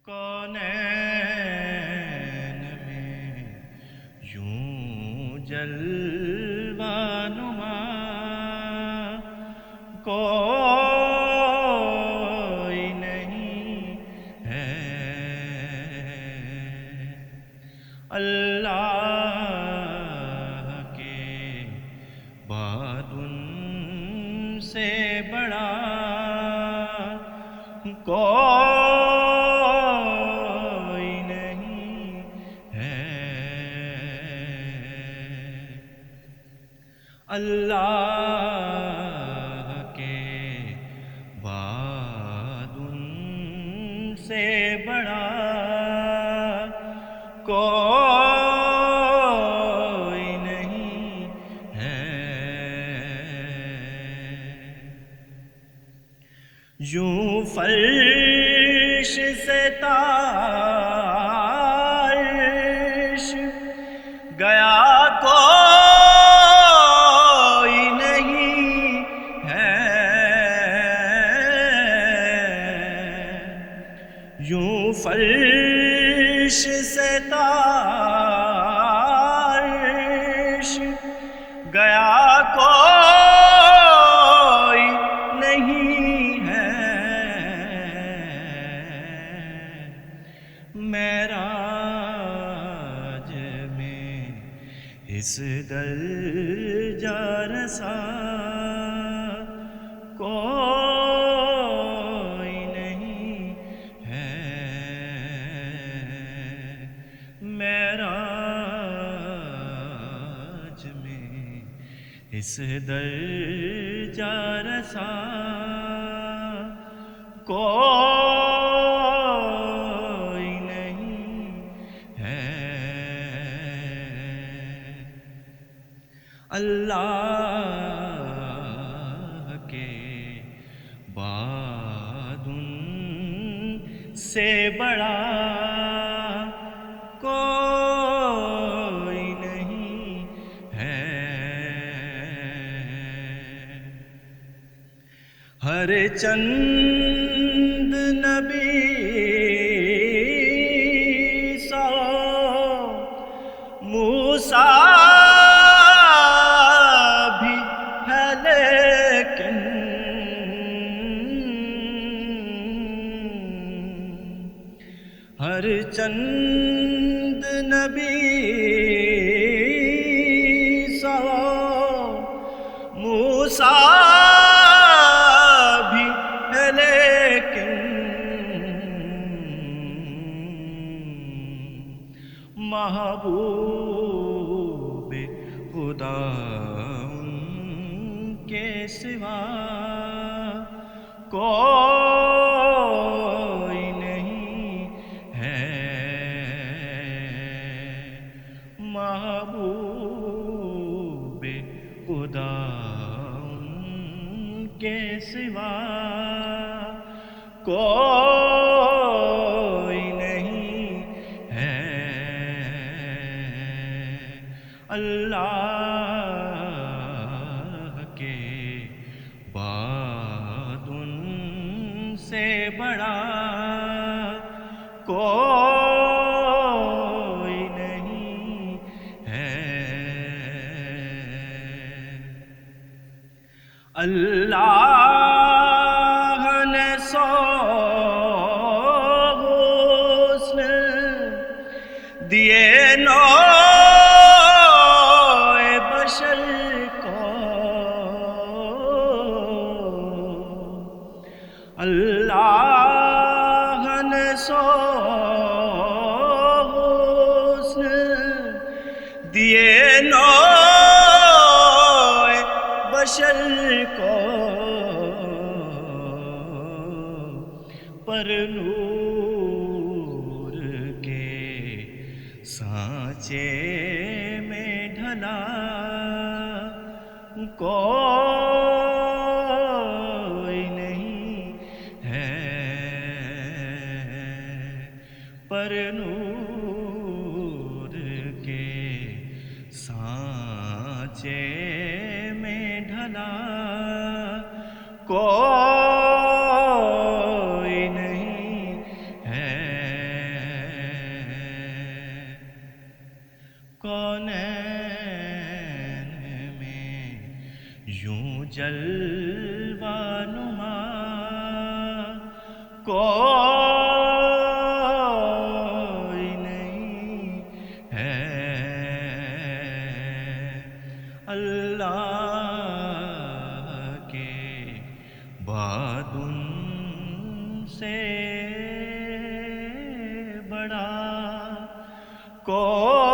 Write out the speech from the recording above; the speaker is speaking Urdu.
کونین میں یوں جلوہ نما کوئی نہیں ہے، اللہ کے بعد ان سے بڑا کوئی نہیں ہے، اللہ کے بعد ان سے بڑا کوئی نہیں ہے، یوں فرش سے تارش گیا کوئی نہیں ہے، یوں فرش سے تارش گیا کوئی نہیں ہے، معراج میں اس درجہ رسا کوئی نہیں ہے، معراج میں اس درجہ رسا کوئی نہیں ہے، اللہ کے بعد ان سے بڑا کوئی نہیں ہے، ہر چند نبی سو موسیٰ بھی ہے لیکن ہر چند نبی سو موسیٰ بھی ہے لیکن محبوب خدا ان کے سوا کوئی نہیں ہے، محبوب خدا ان کے سوا کوئی نہیں ہے، اللہ کے بعد ان سے بڑا کوئی نہیں ہے، اللہ نے سو حسن دیے نو بشر کو، اللہ نے سو حسن دیے نو بشر کو، پر نور کے سانچے میں ڈھلا کوئی نہیں ہے، پر نور کے سانچے میں ڈھلا کوئی نہیں ہے، کونین میں یوں جلوہ نما کوئی نہیں ہے، اللہ کے بعد ان سے بڑا کوئی